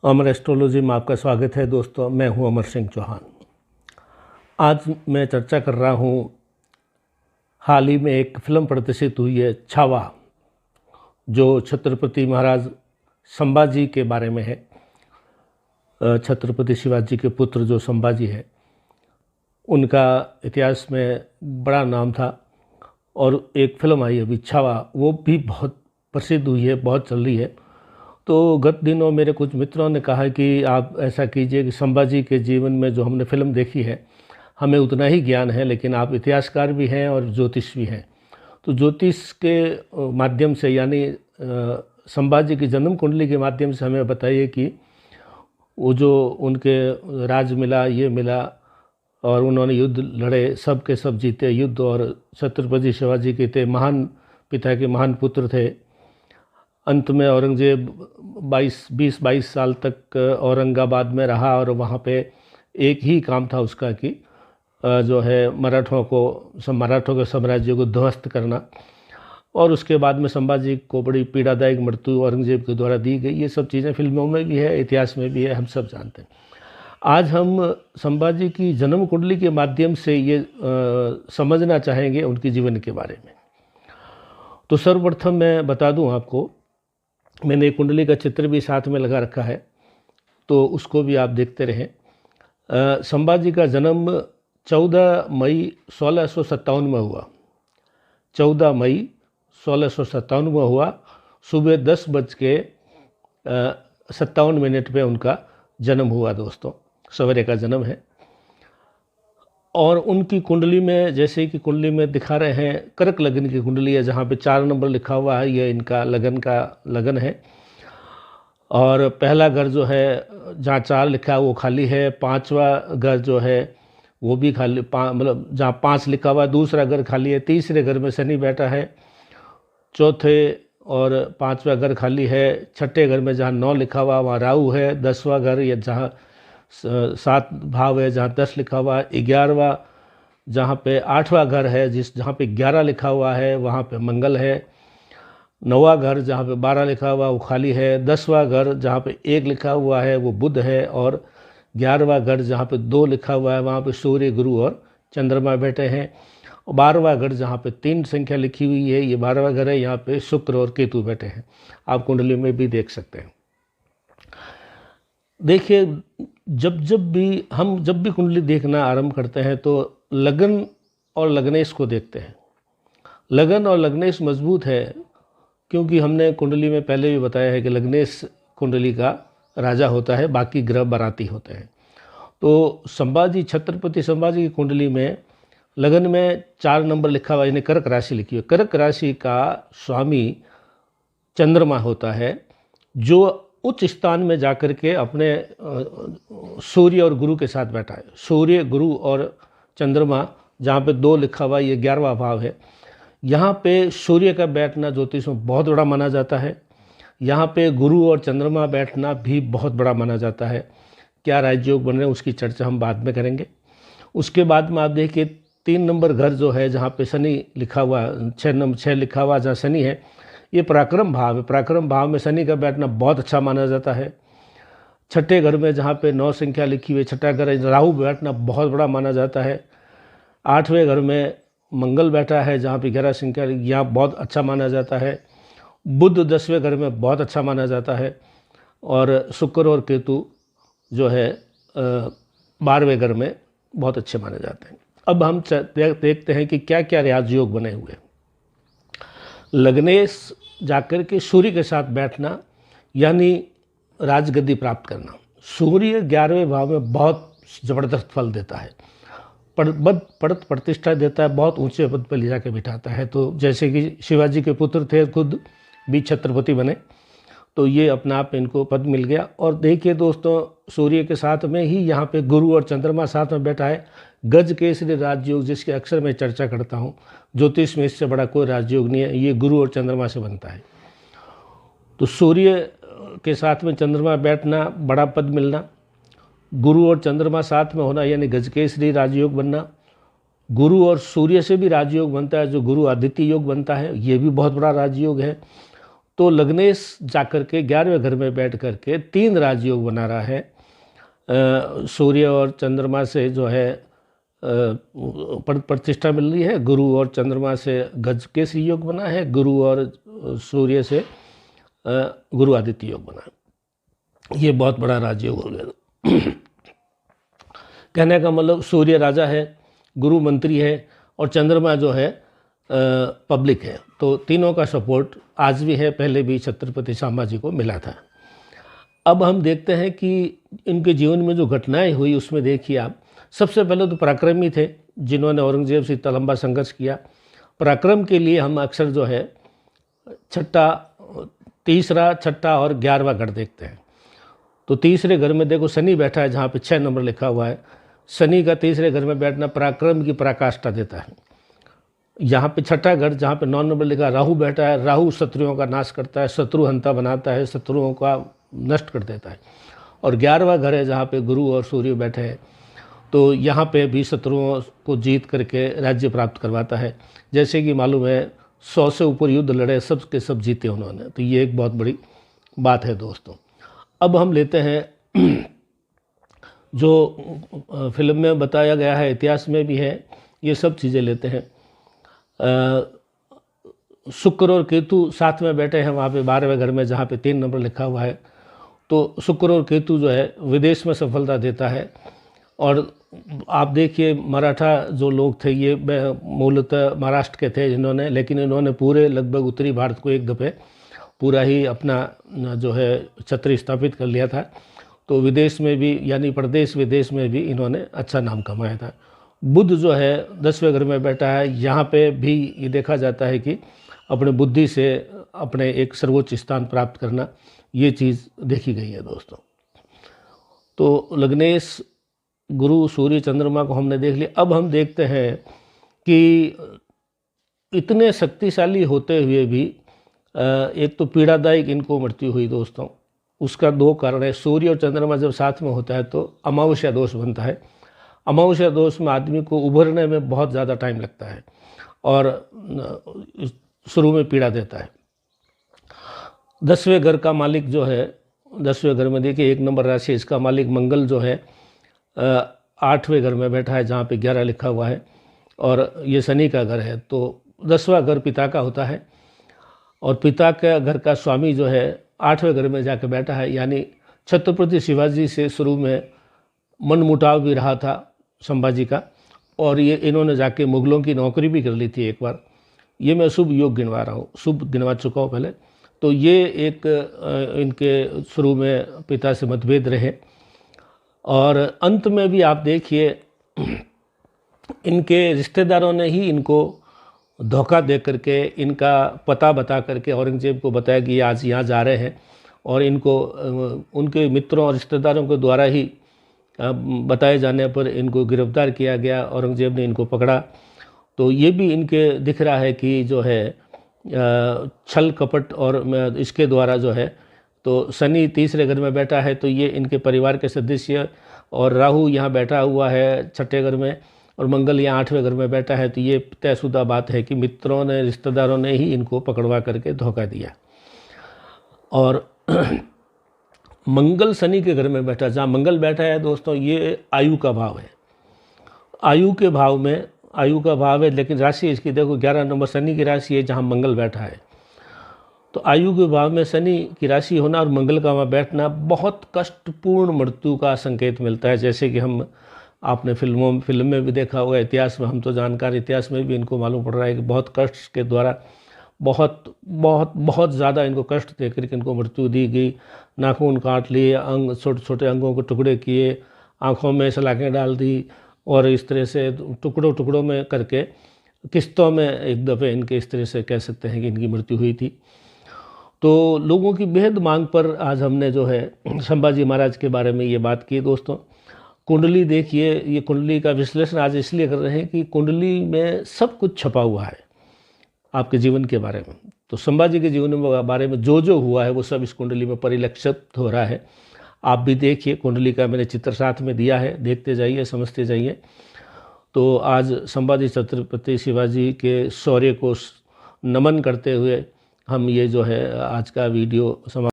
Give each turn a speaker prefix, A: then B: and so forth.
A: अमर astrology में आपका स्वागत है दोस्तों। मैं हूं अमर सिंह चौहान। आज मैं चर्चा कर रहा हूं, हाल ही में एक फिल्म प्रदर्शित हुई है छावा, जो छत्रपति महाराज संभाजी के बारे में है। छत्रपति शिवाजी के पुत्र जो संभाजी है, उनका इतिहास में बड़ा नाम था और एक फिल्म आई अभी छावा, वो भी बहुत प्रसिद्ध हुई है, बहुत चल रही है। तो गत दिनों मेरे कुछ मित्रों ने कहा कि आप ऐसा कीजिए कि संभाजी के जीवन में जो हमने फिल्म देखी है, हमें उतना ही ज्ञान है, लेकिन आप इतिहासकार भी हैं और ज्योतिष भी हैं, तो ज्योतिष के माध्यम से यानी संभाजी की जन्म कुंडली के माध्यम से हमें बताइए कि वो जो उनके राज मिला, ये मिला और उन्होंने युद्ध लड़े, सब के सब जीते युद्ध, और छत्रपति शिवाजी के थे महान पिता के महान पुत्र थे। अंत में औरंगजेब 20-22 साल तक औरंगाबाद में रहा और वहाँ पे एक ही काम था उसका कि जो है मराठों के साम्राज्य को ध्वस्त करना। और उसके बाद में संभाजी को बड़ी पीड़ादायक मृत्यु औरंगजेब के द्वारा दी गई। ये सब चीज़ें फिल्मों में भी है, इतिहास में भी है, हम सब जानते हैं। आज हम संभाजी की जन्म कुंडली के माध्यम से ये समझना चाहेंगे उनके जीवन के बारे में। तो सर्वप्रथम मैं बता दूं आपको, मैंने कुंडली का चित्र भी साथ में लगा रखा है, तो उसको भी आप देखते रहें। संभाजी का जन्म 14 मई 1657 में हुआ। 14 मई 1657 में हुआ। सुबह 10:57 पे उनका जन्म हुआ दोस्तों, सवेरे का जन्म है। और उनकी कुंडली में, जैसे कि कुंडली में दिखा रहे हैं, कर्क लगन की कुंडली है, जहाँ पे 4 नंबर लिखा हुआ है, ये इनका लगन है। और पहला घर जो है जहाँ 4 लिखा है वो खाली है। 5वां घर जो है वो भी खाली, मतलब जहाँ 5 लिखा हुआ है दूसरा घर खाली है। तीसरे घर में शनि बैठा है। चौथे और 5वां घर खाली है। छठे घर में जहाँ 9 लिखा हुआ वहाँ राहु है। 10वां घर या जहाँ 7 भाव है, जहाँ 10 लिखा हुआ है। 11वां जहाँ पे 8वां घर है, जहाँ पे 11 लिखा हुआ है वहाँ पे मंगल है। 9वां घर जहाँ पे 12 लिखा हुआ वो खाली है। 10वां घर जहाँ पे 1 लिखा हुआ है वो बुध है। और 11वां घर जहाँ पे 2 लिखा हुआ है वहाँ पे सूर्य, गुरु और चंद्रमा बैठे हैं। 12वां घर जहाँ पे 3 संख्या लिखी हुई है, ये 12वां घर है, यहाँ पे शुक्र और केतु बैठे हैं। आप कुंडली में भी देख सकते हैं। देखिए, जब भी कुंडली देखना आरंभ करते हैं तो लगन और लग्नेश को देखते हैं। लगन और लग्नेश मजबूत है, क्योंकि हमने कुंडली में पहले भी बताया है कि लग्नेश कुंडली का राजा होता है, बाकी ग्रह बाराती होते हैं। तो छत्रपति संभाजी की कुंडली में लगन में 4 नंबर लिखा हुआ, यानी कर्क राशि लिखी हुई। कर्क राशि का स्वामी चंद्रमा होता है, जो उच्च स्थान में जाकर के अपने सूर्य और गुरु के साथ बैठा है। सूर्य, गुरु और चंद्रमा जहाँ पे 2 लिखा हुआ, ये 11वां भाव है। यहाँ पे सूर्य का बैठना ज्योतिष में बहुत बड़ा माना जाता है। यहाँ पे गुरु और चंद्रमा बैठना भी बहुत बड़ा माना जाता है। क्या राजयोग बन रहे हैं उसकी चर्चा हम बाद में करेंगे। उसके बाद में आप देखिए 3 नंबर घर जो है, जहाँ पे शनि लिखा हुआ, 6 लिखा हुआ जहाँ शनि है, ये पराक्रम भाव है। पराक्रम भाव में शनि का बैठना बहुत अच्छा माना जाता है। छठे घर में जहाँ पे 9 संख्या लिखी हुई, छठा घर राहु बैठना बहुत बड़ा माना जाता है। 8वें घर में मंगल बैठा है, जहाँ पे 11 संख्या, यहाँ बहुत अच्छा माना जाता है। बुध 10वें घर में बहुत अच्छा माना जाता है। और शुक्र और केतु जो है 12वें घर में बहुत अच्छे माने जाते हैं। अब हम देखते हैं कि क्या क्या राजयोग बने हुए। लग्नेश जाकर के सूर्य के साथ बैठना, यानी राजगद्दी प्राप्त करना। सूर्य 11वें भाव में बहुत ज़बरदस्त फल देता है, पद प्रतिष्ठा देता है, बहुत ऊंचे पद पर ले जाकर बिठाता है। तो जैसे कि शिवाजी के पुत्र थे, खुद भी छत्रपति बने, तो ये अपना आप इनको पद मिल गया। और देखिए दोस्तों, सूर्य के साथ में ही यहाँ पे गुरु और चंद्रमा साथ में बैठा है। गज केसरी राजयोग, जिसकी अक्सर मैं चर्चा करता हूँ, ज्योतिष में इससे बड़ा कोई राजयोग नहीं है, ये गुरु और चंद्रमा से बनता है। तो सूर्य के साथ में चंद्रमा बैठना, बड़ा पद मिलना, गुरु और चंद्रमा साथ में होना, यानी गजकेसरी राजयोग बनना। गुरु और सूर्य से भी राजयोग बनता है, जो गुरु आदित्य योग बनता है, ये भी बहुत बड़ा राजयोग है। तो लग्नेश जाकर के 11वें घर में बैठ कर के 3 राजयोग बना रहा है। सूर्य और चंद्रमा से जो है प्रतिष्ठा मिल रही है, गुरु और चंद्रमा से गज केसरी योग बना है, गुरु और सूर्य से गुरु आदित्य योग बना है। ये बहुत बड़ा राजयोग हो गया। कहने का मतलब सूर्य राजा है, गुरु मंत्री है और चंद्रमा जो है पब्लिक है। तो तीनों का सपोर्ट आज भी है, पहले भी छत्रपति संभाजी को मिला था। अब हम देखते हैं कि इनके जीवन में जो घटनाएं हुई उसमें देखिए आप, सबसे पहले तो पराक्रमी थे जिन्होंने औरंगजेब से इतना लंबा संघर्ष किया। पराक्रम के लिए हम अक्सर जो है तीसरा, छठा और 11वां घर देखते हैं। तो तीसरे घर में देखो शनि बैठा है, जहाँ पे 6 नंबर लिखा हुआ है। शनि का तीसरे घर में बैठना पराक्रम की पराकाष्ठा देता है। यहाँ पे छठा घर जहाँ पे 9 नंबर लिखा राहु बैठा है, राहु शत्रुओं का नाश करता है, शत्रु हंता बनाता है, शत्रुओं का नष्ट कर देता है। और 11वां घर है जहाँ पे गुरु और सूर्य बैठे हैं, तो यहाँ पे भी शत्रुओं को जीत करके राज्य प्राप्त करवाता है। जैसे कि मालूम है 100 से ऊपर युद्ध लड़े, सब के सब जीते उन्होंने, तो ये एक बहुत बड़ी बात है दोस्तों। अब हम लेते हैं जो फिल्म में बताया गया है, इतिहास में भी है, ये सब चीज़ें लेते हैं। शुक्र और केतु साथ में बैठे हैं वहाँ पे 12वें घर में, जहाँ पे 3 नंबर लिखा हुआ है। तो शुक्र और केतु जो है विदेश में सफलता देता है। और आप देखिए मराठा जो लोग थे ये मूलतः महाराष्ट्र के थे जिन्होंने, लेकिन इन्होंने पूरे लगभग उत्तरी भारत को एक दफ़े पूरा ही अपना जो है छत्र स्थापित कर लिया था। तो विदेश में भी यानी प्रदेश विदेश में भी इन्होंने अच्छा नाम कमाया था। बुध जो है 10वें घर में बैठा है, यहाँ पे भी ये देखा जाता है कि अपने बुद्धि से अपने एक सर्वोच्च स्थान प्राप्त करना, ये चीज़ देखी गई है दोस्तों। तो लग्नेश, गुरु, सूर्य, चंद्रमा को हमने देख लिया। अब हम देखते हैं कि इतने शक्तिशाली होते हुए भी एक तो पीड़ादायक इनको मृत्यु हुई दोस्तों। उसका 2 कारण है। सूर्य और चंद्रमा जब साथ में होता है तो अमावस्या दोष बनता है। अमावस्या दोष में आदमी को उभरने में बहुत ज़्यादा टाइम लगता है और शुरू में पीड़ा देता है। 10वें घर का मालिक जो है, 10वें घर में देखिए 1 नंबर राशि, इसका मालिक मंगल जो है 8वें घर में बैठा है जहाँ पे 11 लिखा हुआ है और ये शनि का घर है। तो 10वां घर पिता का होता है और पिता के घर का स्वामी जो है 8वें घर में जाकर बैठा है। यानी छत्रपति शिवाजी से शुरू में मनमुटाव भी रहा था संभाजी का, और ये इन्होंने जाके मुगलों की नौकरी भी कर ली थी एक बार। ये मैं शुभ योग गिनवा रहा हूँ, शुभ गिनवा चुका हूँ पहले। तो ये एक इनके शुरू में पिता से मतभेद रहे और अंत में भी आप देखिए इनके रिश्तेदारों ने ही इनको धोखा दे करके, इनका पता बता करके औरंगजेब को बताया कि आज यहाँ जा रहे हैं, और इनको उनके मित्रों और रिश्तेदारों के द्वारा ही बताए जाने पर इनको गिरफ्तार किया गया। औरंगजेब ने इनको पकड़ा। तो ये भी इनके दिख रहा है कि जो है छल कपट और इसके द्वारा जो है, तो शनि 3रे घर में बैठा है तो ये इनके परिवार के सदस्य, और राहु यहाँ बैठा हुआ है 6ठे घर में, और मंगल यहाँ 8वें घर में बैठा है। तो ये तयशुदा बात है कि मित्रों ने, रिश्तेदारों ने ही इनको पकड़वा करके धोखा दिया। और मंगल शनि के घर में बैठा, जहाँ मंगल बैठा है दोस्तों ये आयु का भाव है। आयु के भाव में, आयु का भाव है लेकिन राशि इसकी देखो 11 नंबर शनि की राशि है जहाँ मंगल बैठा है। तो आयु के भाव में शनि की राशि होना और मंगल का वहाँ बैठना बहुत कष्टपूर्ण मृत्यु का संकेत मिलता है। जैसे कि हम आपने फिल्म में भी देखा होगा, इतिहास में हम तो जानकार, इतिहास में भी इनको मालूम पड़ रहा है कि बहुत कष्ट के द्वारा बहुत बहुत बहुत ज़्यादा इनको कष्ट देकर के इनको मृत्यु दी गई। नाखून काट लिए, अंग, छोटे छोटे अंगों को टुकड़े किए, आँखों में सलाखें डाल दी, और इस तरह से टुकड़ों टुकड़ों में करके किस्तों में एक दफ़े इनके इस तरह से कह सकते हैं कि इनकी मृत्यु हुई थी। तो लोगों की बेहद मांग पर आज हमने जो है संभाजी महाराज के बारे में ये बात की दोस्तों। कुंडली देखिए, ये कुंडली का विश्लेषण आज इसलिए कर रहे हैं कि कुंडली में सब कुछ छपा हुआ है आपके जीवन के बारे में। तो संभाजी के जीवन के बारे में जो जो हुआ है वो सब इस कुंडली में परिलक्षित हो रहा है। आप भी देखिए, कुंडली का मैंने चित्र साथ में दिया है, देखते जाइए, समझते जाइए। तो आज संभाजी छत्रपति शिवाजी के शौर्य को नमन करते हुए हम ये जो है आज का वीडियो समाप्त